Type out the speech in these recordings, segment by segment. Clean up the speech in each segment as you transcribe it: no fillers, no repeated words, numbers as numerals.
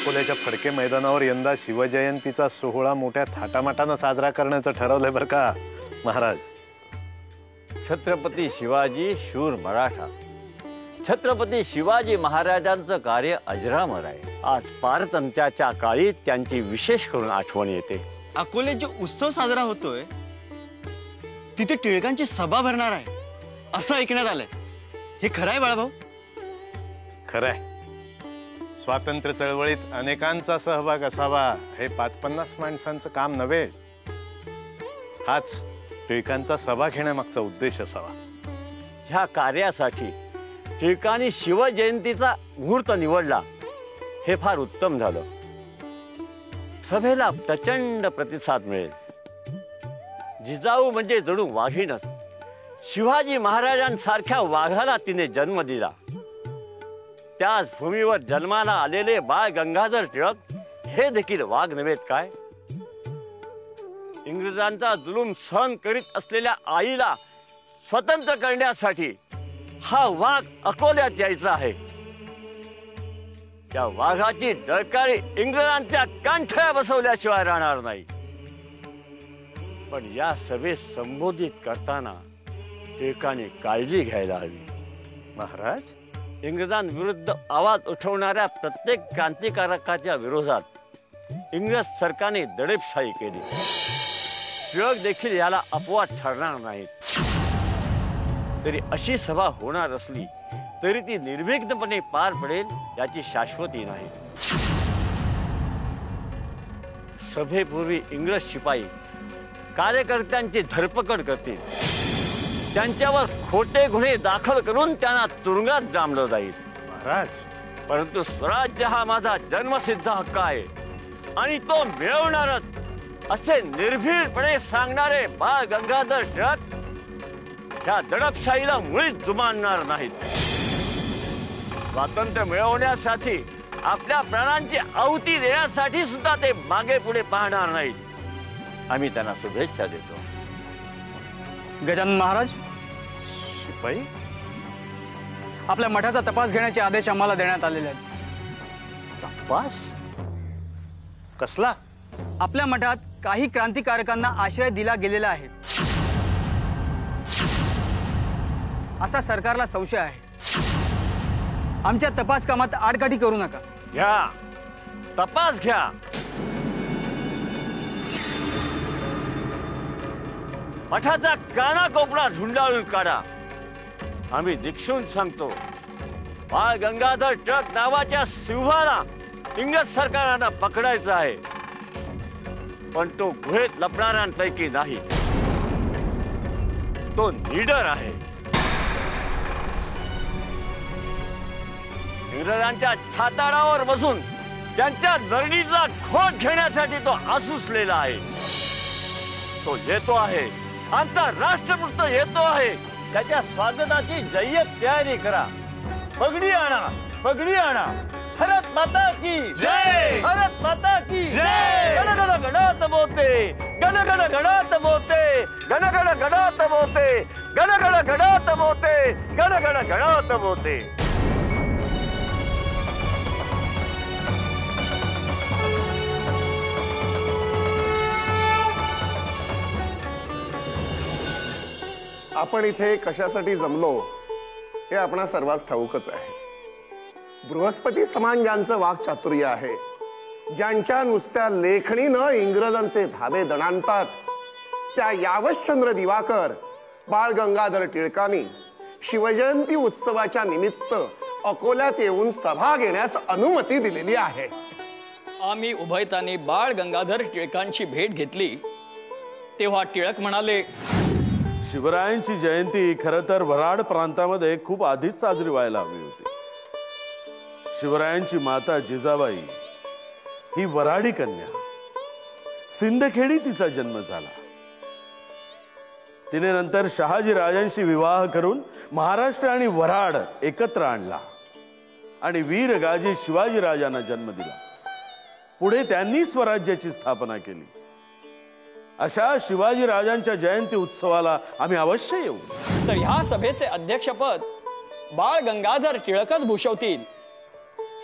अकोल्याच्या फडके मैदानावर यंदा शिवजयंतीचा सोहळा मोठ्या थाटामाटानं साजरा करण्याचं ठरवलंय बरं का महाराज। छत्रपती शिवाजी शूर मराठा, छत्रपती शिवाजी महाराजांचं कार्य अजरामर आहे। आज पारतंत्र्याच्या काळी त्यांची विशेष करून आठवण येते। अकोल्यात जो उत्सव साजरा होतोय तिथे टिळकांची सभा भरणार आहे असं ऐकण्यात आलंय। हे खरं आहे बाळाभाऊ? खरंय। स्वातंत्र्य चळवळीत अनेकांचा सहभाग असावा हे 50-50 माणसांचं काम नव्हे। हाच टिळकांचा सभा घेण्यामागचा उद्देश असावा। ह्या कार्यासाठी टिळकांनी शिवजयंतीचा मुहूर्त निवडला हे फार उत्तम झालं। सभेला प्रचंड प्रतिसाद मिळेल। जिजाऊ म्हणजे जणू वाघीणच। शिवाजी महाराजांसारख्या वाघाला तिने जन्म दिला। त्याच भूमीवर जन्माला आलेले बाळ गंगाधर टिळक हे देखील वाघ नव्हेत काय? इंग्रजांचा जुलूम सहन करीत असलेल्या आईला स्वतंत्र करण्यासाठी हा वाघ अकोल्यात यायचा आहे। त्या वाघाची डळकाळी इंग्रजांच्या कंठ्या बसवल्याशिवाय राहणार नाही। पण या सभेत संबोधित करताना टिळकांनी काळजी घ्यायला हवी। महाराज, इंग्रजांविरुद्ध आवाज उठवणाऱ्या प्रत्येक क्रांतिकारकाच्या विरोधात इंग्रज सरकारने दडपशाही केली। टिळक देखील याला अपवाद ठरणार नाहीत। तरी अशी सभा होणार असली तरी ती निर्विघ्नपणे पार पडेल याची शाश्वती नाही। सभेपूर्वी इंग्रज शिपाई कार्यकर्त्यांची धरपकड करतील। त्यांच्यावर खोटे गुन्हे दाखल करून त्यांना तुरुंगात डांबलं जाईल। महाराज, परंतु स्वराज्य हा माझा जन्मसिद्ध हक्क आहे आणि तो मिळवणारच असे निर्भीडपणे सांगणारे बाळ गंगाधर टिळक ह्या दडपशाहीला मुळीच जुमानणार नाहीत। स्वातंत्र्य मिळवण्यासाठी आपल्या प्राणांची आहुती देण्यासाठी सुद्धा ते मागे पुढे पाहणार नाहीत। आम्ही त्यांना शुभेच्छा देतो। गजानन महाराज, शिपाई, आपल्या मठाचा तपास घेण्याचे आदेश आम्हाला देण्यात आलेले आहेत। तपास? कसला? आपल्या मठात काही क्रांतिकारकांना आश्रय दिला गेलेला आहे असा सरकारला संशय आहे। आमच्या तपास कामात आडकाठी करू नका। घ्या, तपास घ्या। मठाचा कानाकोपरा झुंडाळून काढा। आम्ही दीक्षून सांगतो, बाळ गंगाधर टिळक नावाच्या सिंहाला इंग्रज सरकारनं पकडायचं आहे, पण तो गुहेत लपणाऱ्यांपैकी नाही। तो लीडर आहे। इंग्रजांच्या छाताडावर बसून त्यांच्या दरडीचा खोट घेण्यासाठी तो आसुसलेला आहे। तो येतो आहे, आंतरराष्ट्रपुरतं येतो आहे। त्याच्या स्वागताची जय्यत तयारी करा। पगडी आणा, पगडी आणा। भारत माता की जय, भारत माता की जय। गण गण गणात मोते, गण गण गणात मोते, गण गण गणात मोते, गण गण गणात मोते, गण गण गणात मोते। आपण इथे कशासाठी जमलो हे आपणा सर्वांस ठाऊकच आहे। बृहस्पती समान ज्यांचं वाक्चातुर्य आहे, ज्यांच्या नुसत्या लेखणीनं इंग्रजांचे धाबे दणाणतात, त्या यावश्चंद्र दिवाकर बाळ गंगाधर टिळकांनी शिवजयंती उत्सवाच्या निमित्त अकोल्यात येऊन सभा घेण्यास अनुमती दिलेली आहे। आम्ही उभयतांनी बाळ गंगाधर टिळकांची भेट घेतली तेव्हा टिळक म्हणाले, शिवरायांची जयंती खरं तर वऱ्हाड प्रांतामध्ये खूप आधीच साजरी व्हायला हवी होती। शिवरायांची माता जिजाबाई ही वऱ्हाडी कन्या, सिंदखेडी तिचा जन्म झाला। तिने नंतर शहाजी राजांशी विवाह करून महाराष्ट्र आणि वऱ्हाड एकत्र आणला आणि वीर गाजी शिवाजी राजांना जन्म दिला। पुढे त्यांनी स्वराज्याची स्थापना केली। अशा शिवाजी राजांच्या जयंती उत्सवाला आम्ही अवश्य येऊ। तर ह्या सभेचे अध्यक्षपद बाळ गंगाधर टिळकच भूषवतील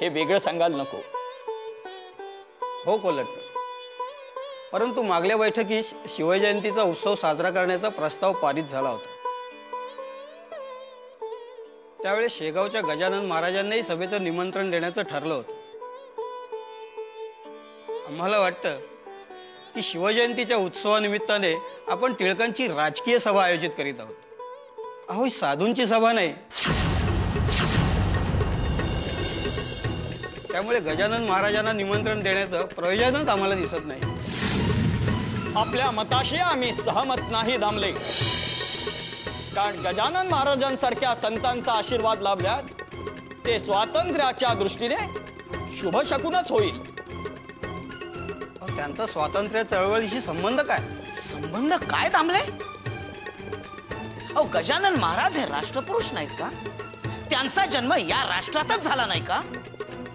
हे वेगळं सांगायला नको। हो कोल्हटकर, परंतु मागल्या बैठकीस शिवजयंतीचा उत्सव साजरा करण्याचा प्रस्ताव पारित झाला होता. त्यावेळेस शेगावच्या गजानन महाराजांनाही सभेचं निमंत्रण देण्याचं ठरलं होतं. आम्हाला वाटतं की शिवजयंतीच्या उत्सवानिमित्ताने आपण टिळकांची राजकीय सभा आयोजित करीत आहोत. अहो, ही साधूंची सभा नाही. त्यामुळे गजानन महाराजांना निमंत्रण देण्याचं प्रयोजनच आम्हाला दिसत नाही. आपल्या मताशी आम्ही सहमत नाही दामले. कारण गजानन महाराजांसारख्या संतांचा आशीर्वाद लाभल्यास ते स्वातंत्र्याच्या दृष्टीने शुभ शकुनच होईल. त्यांचा स्वातंत्र्य चळवळीशी संबंध काय? संबंध काय दामले? अहो, गजानन महाराज हे राष्ट्रपुरुष नाहीत का? त्यांचा जन्म या राष्ट्रातच झाला नाही का?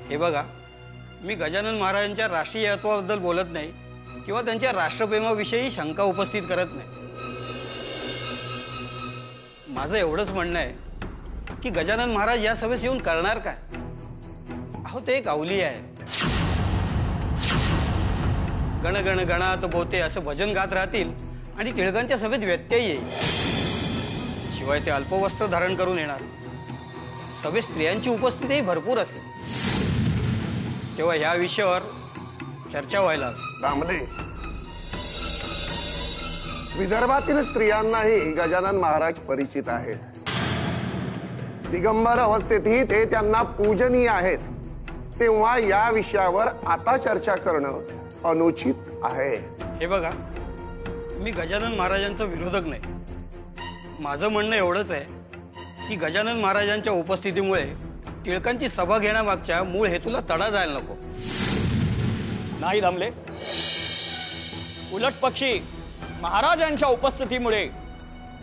हे बघा, मी गजानन महाराजांच्या राष्ट्रीयत्वाबद्दल बोलत नाही किंवा त्यांच्या राष्ट्रप्रेमाविषयी शंका उपस्थित करत नाही. माझं एवढंच म्हणणं आहे की गजानन महाराज या सभेस येऊन करणार काय? अहो, ते एक अवली आहे. गण गण गणात बोते असं भजन गात राहतील आणि टिळकांच्या सभेत व्यत्यय येईल. शिवाय ते अल्पवस्त्र धारण करून येणार. सभेत स्त्रियांची उपस्थितीही भरपूर असेल. तेव्हा या विषयावर चर्चा व्हायला हवी. दामले, विदर्भातील स्त्रियांनाही गजानन महाराज परिचित आहेत. दिगंबर अवस्थेतही ते त्यांना पूजनीय आहेत. तेव्हा या विषयावर आता चर्चा करणं अनुचित आहे. हे बघा, मी गजानन महाराजांचा विरोधक नाही. माझं म्हणणं एवढंच आहे की गजानन महाराजांच्या उपस्थितीमुळे टिळकांची सभा घेण्यामागच्या मूळ हेतूला तडा जायला नको. नाही दामले. उलट पक्षी महाराजांच्या उपस्थितीमुळे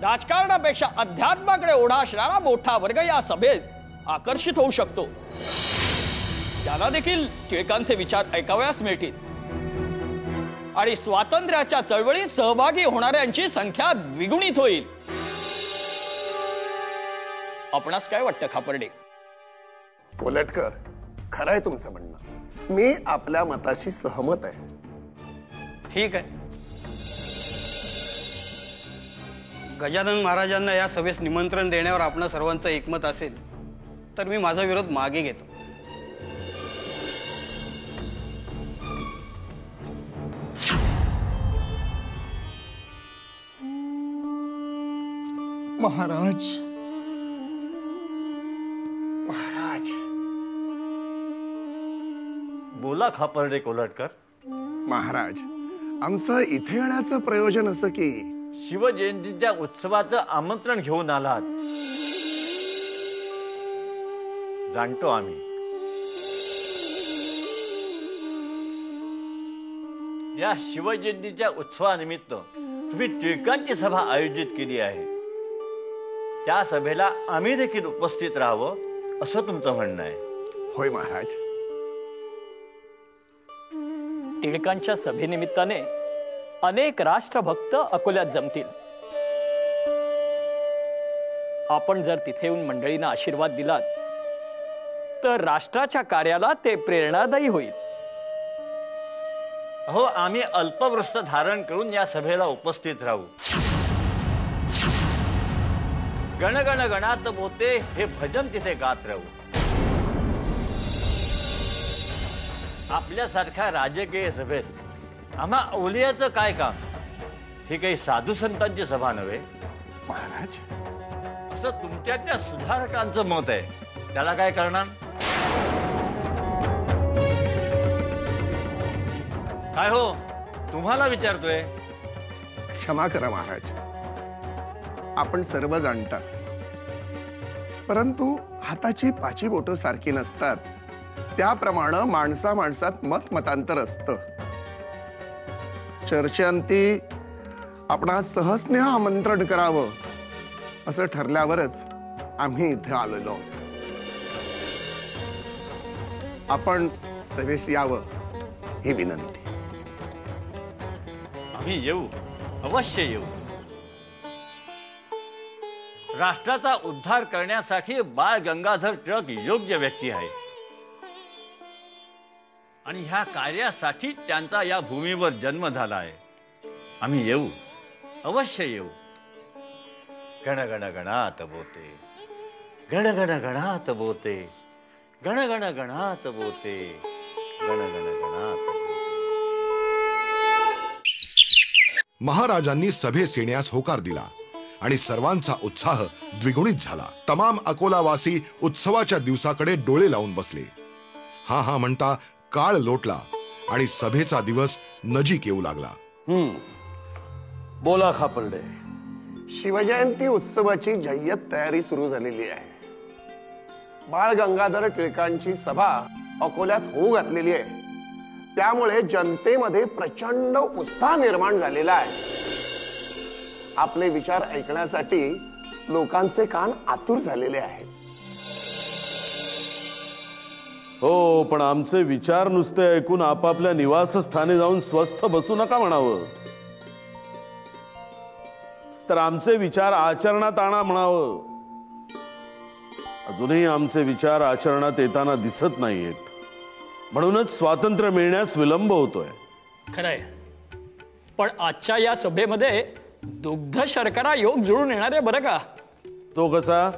राजकारणापेक्षा अध्यात्माकडे ओढा असणारा मोठा वर्ग या सभेत आकर्षित होऊ शकतो. त्यांना देखील टिळकांचे विचार ऐकावयास मिळतील आणि स्वातंत्र्याच्या चळवळीत सहभागी होणाऱ्यांची संख्या द्विगुणित होईल. आपणास काय वाटतं खापर्डे? कोल्हटकर, खरं आहे तुमचं म्हणणं. मी आपल्या मताशी सहमत आहे. ठीक आहे. गजानन महाराजांना या सभेस निमंत्रण देण्यावर आपणा सर्वांचं एकमत असेल तर मी माझा विरोध मागे घेतो. महाराज, महाराज, बोला खापर्डे कोल्हटकर. महाराज, आमचं इथे येण्याचं प्रयोजन असं की शिवजयंतीच्या उत्सवाचं आमंत्रण घेऊन आलात जाणतो आम्ही. या शिवजयंतीच्या उत्सवानिमित्त तुम्ही टिळकांची सभा आयोजित केली आहे. त्या सभेला आम्ही देखील उपस्थित राहावं असं तुमचं म्हणणं आहे. होय महाराज. टिळकांच्या सभेनिमित्ताने अनेक राष्ट्रभक्त अकोल्यात जमतील. आपण जर तिथे येऊन मंडळींना आशीर्वाद दिलात तर राष्ट्राच्या कार्याला ते प्रेरणादायी होईल. हो, आम्ही अल्पवस्त्र धारण करून या सभेला उपस्थित राहू. गण गण गणात बोते हे भजन तिथे गात राहू. आपल्यासारख्या राजकीय सभेत आम्हा अवलियाचं काय काम? ही काही साधू संतांची सभा नव्हे महाराज. असं तुमच्या त्या सुधारकांचं मत आहे. त्याला काय करणार? काय हो, तुम्हाला विचारतोय. क्षमा करा महाराज, आपण सर्व जाणता, परंतु हाताची पाची बोटं सारखी नसतात. त्याप्रमाणे माणसा माणसात मतांतर असतं. चर्चेअंती आपणा सहस्नेह आमंत्रण करावं असं ठरल्यावरच आम्ही इथे आलेलो. आपण सभेस यावं ही विनंती. आम्ही येऊ, अवश्य येऊ. राष्ट्राचा उद्धार करण्यासाठी बाळ गंगाधर टिळक योग्य व्यक्ती आहे आणि ह्या कार्यासाठी त्यांचा या भूमीवर जन्म झाला आहे. आम्ही येऊ, अवश्य येऊ. गण गण गणात बोते, गण गण गणात बोते, गण गण गणात बोते, गण गण गणात बोते. महाराजांनी सभेस येण्यास होकार दिला आणि सर्वांचा उत्साह द्विगुणित झाला. तमाम अकोलावासी उत्सवाच्या दिवसाकडे डोळे लावून बसले. हा हा म्हणता काळ लोटला आणि सभेचा दिवस नजीक येऊ लागला. बोला खापर्डे. शिवजयंती उत्सवाची जय्यत तयारी सुरू झालेली आहे. बाळ गंगाधर टिळकांची सभा अकोल्यात होऊ घातलेली आहे. त्यामुळे जनतेमध्ये प्रचंड उत्साह निर्माण झालेला आहे. आपले विचार ऐकण्यासाठी लोकांचे कान आतुर झालेले आहेत. हो, पण आमचे विचार नुसते ऐकून आपापल्या निवासस्थानी जाऊन स्वस्थ बसू नका म्हणावं, तर आमचे विचार आचरणात आणा म्हणावं. अजूनही आमचे विचार आचरणात येताना दिसत नाहीयेत, म्हणूनच स्वातंत्र्य मिळण्यास विलंब होतोय. खरंय, पण आजच्या या सभेमध्ये दुग्ध शर्करा योग जुळून येणार आहे बरं का. तो कसा?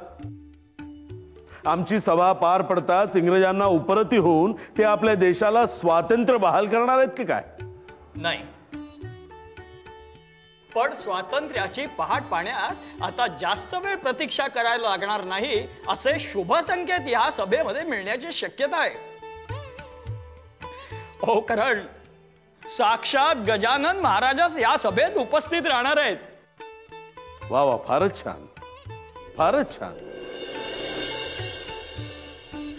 आमची सभा पार पडताच इंग्रजांना उपरती होऊन ते आपल्या देशाला स्वातंत्र्य बहाल करणार आहेत की काय? नाही, पण स्वातंत्र्याची पहाट पाहण्यास आता जास्त वेळ प्रतीक्षा करायला लागणार नाही असे शुभ संकेत या सभेमध्ये मिळण्याची शक्यता आहे. हो, कारण साक्षात गजानन महाराजच या सभेत उपस्थित राहणार आहेत. वा वा, फारच छान, फारच छान.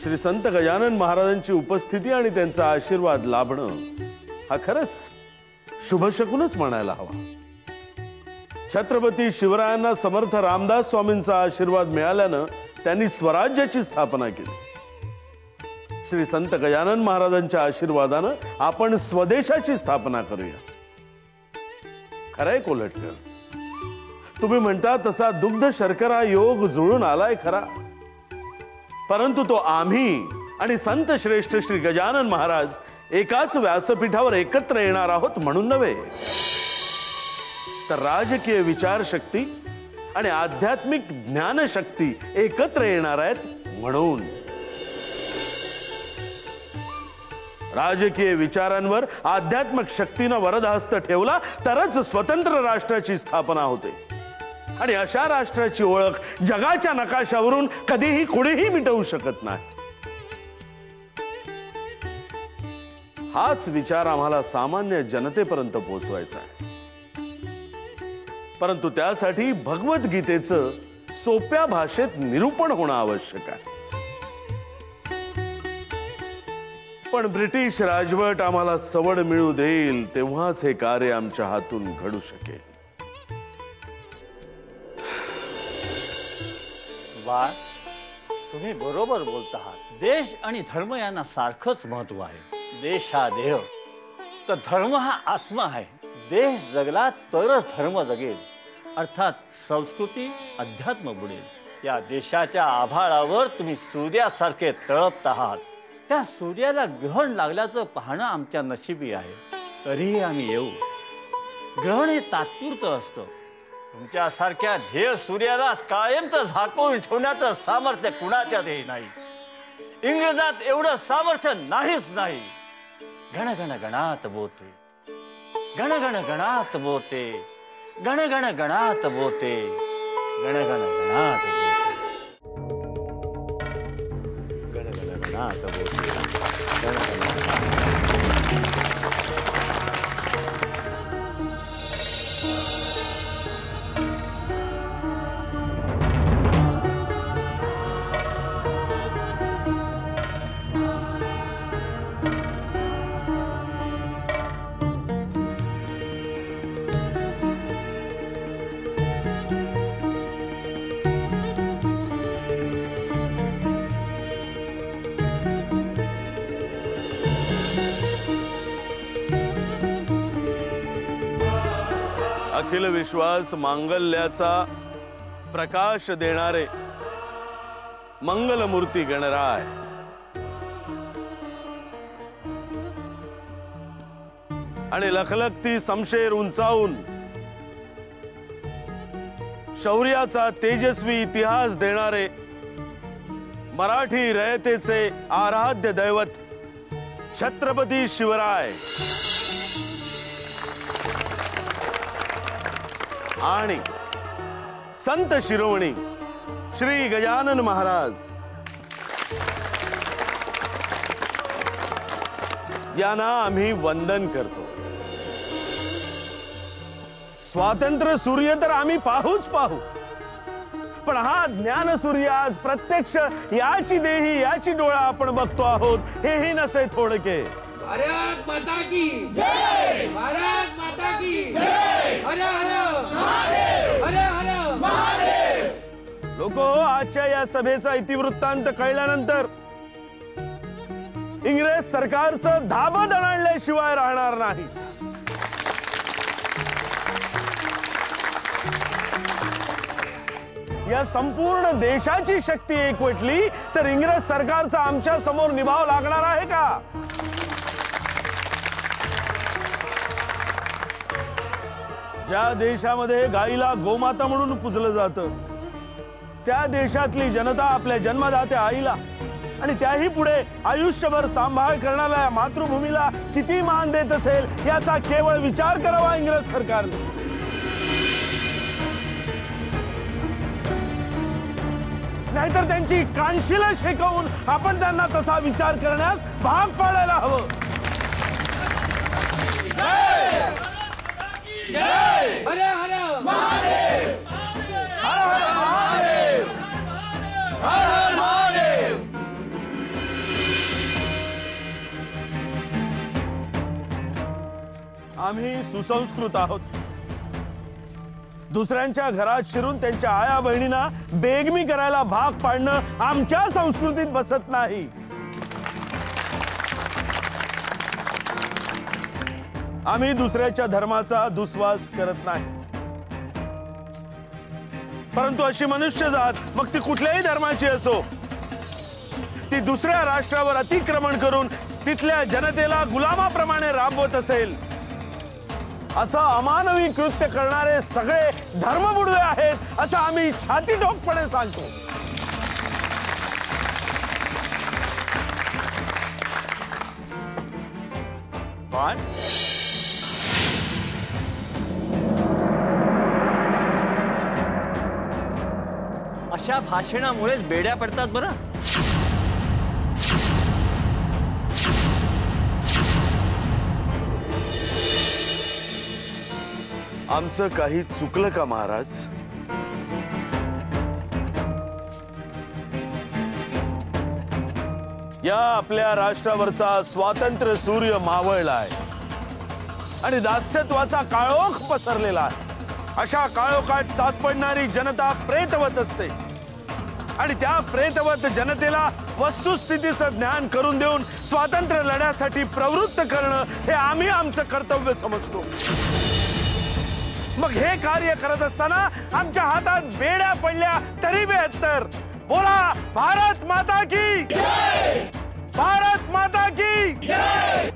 श्री संत गजानन महाराजांची उपस्थिती आणि त्यांचा आशीर्वाद लाभणं हा खरंच शुभशकुनच म्हणायला हवा. छत्रपती शिवरायांना समर्थ रामदास स्वामींचा आशीर्वाद मिळाल्यानं त्यांनी स्वराज्याची स्थापना केली. श्री संत गजानन महाराजांच्या आशीर्वादानं आपण स्वदेशाची स्थापना करूया. खरंय कोल्हटकर, तुम्ही म्हणता तसा दुग्ध शर्करा योग जुळून आलाय खरा, परंतु तो आम्ही आणि संत श्रेष्ठ श्री गजानन महाराज एकाच व्यासपीठावर एकत्र येणार आहोत म्हणून नव्हे, तर राजकीय विचारशक्ती आणि आध्यात्मिक ज्ञानशक्ती एकत्र येणार आहेत म्हणून. राजकीय विचारांवर आध्यात्मिक शक्तीनं वरदहस्त ठेवला तरच स्वतंत्र राष्ट्राची स्थापना होते आणि अशा राष्ट्राची ओळख जगाच्या नकाशावरून कधीही कुणीही मिटवू शकत नाही. हाच विचार आम्हाला सामान्य जनतेपर्यंत पोहोचवायचा आहे, परंतु त्यासाठी भगवद्गीतेचं सोप्या भाषेत निरूपण होणं आवश्यक आहे. पण ब्रिटिश राजवट आम्हाला सवड मिळू देईल तेव्हाच हे कार्य आमच्या हातून घडू शकेल. बाळ, तुम्ही बरोबर बोलत आहात. देश आणि धर्म यांना सारखंच महत्व आहे. देश हा देह, तर धर्म हा आत्मा आहे. देश जगला तरच धर्म जगेल, अर्थात संस्कृती अध्यात्म बुडेल. या देशाच्या आभाळावर तुम्ही सूर्यासारखे तळपत आहात. त्या सूर्याला ग्रहण लागल्याचं पाहणं आमच्या नशिबी आहे. तरीही आम्ही येऊ. ग्रहण हे तात्पुरतं असतं. तुमच्यासारख्या ध्येय सूर्याला कायमचं झाकून ठेवण्याचं सामर्थ्य कुणाच्यातही नाही. इंग्रजात एवढं सामर्थ्य नाहीच नाही. गण गण गणात बोते, गण गण गणात बोते, गण गण गणात बोते, गण गण गणात बोते, गण गण गणात बोते, गण गण अखिल विश्वास मांगल्याचा प्रकाश देणारे मंगलमूर्ती गणराय, आणि लखलखती समशेर उंचावून शौर्याचा तेजस्वी इतिहास देणारे मराठी रयतेचे आराध्य दैवत छत्रपती शिवराय आणि संत शिरोमणी श्री गजानन महाराज यांना आम्ही वंदन करतो. स्वातंत्र्य सूर्य तर आम्ही पाहूच पाहू, पण हा ज्ञान सूर्य आज प्रत्यक्ष याची देही याची डोळा आपण बघतो आहोत, हेही नसे थोडके. भारत माता की जय, भारत माता की जय, हर हर महादेव, हर हर महादेव. लोक आजच्या या सभेचा इतिवृत्तांत कळल्यानंतर इंग्रज सरकारचं धाबं दणाणल्याशिवाय राहणार नाही. या संपूर्ण देशाची शक्ती एकवटली तर इंग्रज सरकारचा आमच्या समोर निभाव लागणार आहे का? ज्या देशामध्ये गाईला गोमाता म्हणून पूजलं जातं, त्या देशातली जनता आपल्या जन्मदात्या आईला आणि त्याही पुढे आयुष्यभर सांभाळ करणाऱ्या मातृभूमीला किती मान देत असेल याचा केवळ विचार करावा इंग्रज सरकारने. नाहीतर त्यांची कानशिला शेकवून आपण त्यांना तसा विचार करण्यास भाग पाडायला हवं. हर हर महादेव, हर हर महादेव, हर हर महादेव. आम्ही सुसंस्कृत आहोत. दुसऱ्यांच्या घरात शिरून त्यांच्या आया बहिणींना बेगमी करायला भाग पाडणं आमच्या संस्कृतीत बसत नाही. आम्ही दुसऱ्याच्या धर्माचा दुस्वास करत नाही, परंतु अशी मनुष्यजात, मग ती कुठल्याही धर्माची असो, ती दुसऱ्या राष्ट्रावर अतिक्रमण करून तिथल्या जनतेला गुलामाप्रमाणे राबवत असेल, असं अमानवी कृत्य करणारे सगळे धर्मबुडवे आहेत असं आम्ही छाती ठोकपणे सांगतो. पण अशा भाषणामुळेच बेड्या पडतात बरं. आमचं काही चुकलं का महाराज? या आपल्या राष्ट्रावरचा स्वातंत्र्य सूर्य मावळला आहे आणि दास्यत्वाचा काळोख पसरलेला आहे. अशा काळोखात साथ पडणारी जनता प्रेतवत असते आणि त्या प्रेतवत जनतेला वस्तुस्थितीचं ज्ञान करून देऊन स्वातंत्र्य लढ्यासाठी प्रवृत्त करणं हे आम्ही आमचं कर्तव्य समजतो. मग हे कार्य करत असताना आमच्या हातात बेड्या पडल्या तरी बेहत्तर. बोला भारत माता की जय, भारत माता की जय.